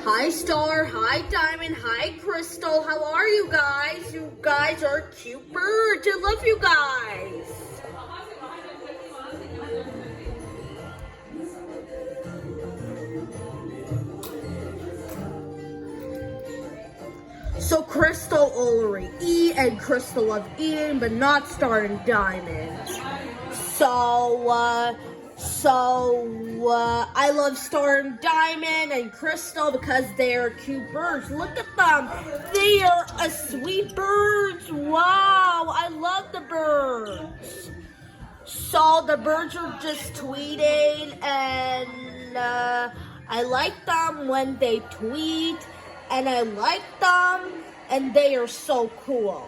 Hi Star, hi Diamond, hi Crystal. How are you guys? You guys are cute birds. I love you guys. So Crystal Ullery, eat and Crystal love eating, but not Star and Diamond. I love Star and Diamond and Crystal because they are cute birds. Look at them. They are a sweet birds. Wow, I love the birds. So the birds are just tweeting, and I like them when they tweet, and I like them, and they are so cool.